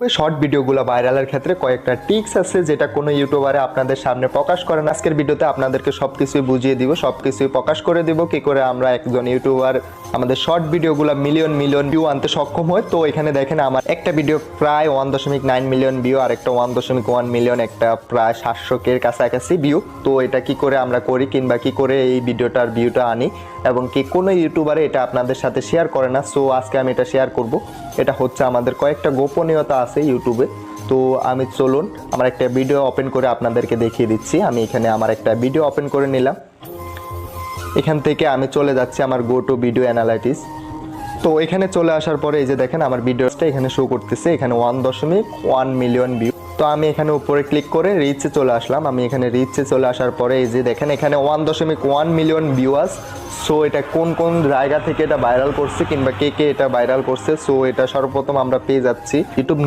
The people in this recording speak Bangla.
শর্ট ভিডিওগুলো ভাইরালের ক্ষেত্রে কয়েকটা টিপস আছে যেটা কোনো ইউটিউবারে আপনাদের সামনে প্রকাশ করে না। আজকের ভিডিওতে আপনাদেরকে সবকিছুই বুঝিয়ে দিব, সবকিছুই প্রকাশ করে দিব কি করে আমরা একজন ইউটিউবার আমাদের শর্ট ভিডিওগুলো মিলিয়ন মিলিয়ন ভিউ আনতে সক্ষম হয়। তো এখানে দেখেন আমার একটা ভিডিও প্রায় 1.9 মিলিয়ন ভিউ, আর একটা 1.1 মিলিয়ন, একটা প্রায় 700K কাছাকাছি ভিউ। তো এটা কি করে আমরা করি কিংবা কি করে এই ভিডিওটার ভিউটা আনি এবং কি কোনো ইউটিউবারে এটা আপনাদের সাথে শেয়ার করে না। সো আজকে আমি এটা শেয়ার করব। এটা হচ্ছে আমাদের কয়েকটা গোপনীয়তা আছে ইউটিউবে। তো আমি চলুন আমার একটা ভিডিও ওপেন করে আপনাদেরকে দেখিয়ে দিচ্ছি। আমি এখানে আমার একটা ভিডিও ওপেন করে নিলাম। এখান থেকে আমি চলে যাচ্ছি আমার গো টু ভিডিও অ্যানালাইটিস। তো এখানে চলে আসার পরে এই যে দেখেন আমার ভিডিওটা এখানে শো করতেছে, এখানে 1.1 মিলিয়ন ভিউ। তো আমি এখানে উপরে ক্লিক করে রিচে চলে আসলাম। আমি এখানে রিচে চলে আসার পরে এই যে দেখেন এখানে 1.1 মিলিয়ন ভিউয়ার্স। সো এটা কোন কোন জায়গা থেকে এটা ভাইরাল করছে কিংবা কে কে এটা ভাইরাল করছে, সো এটা সর্বপ্রথম আমরা পেয়ে যাচ্ছি ইউটিউব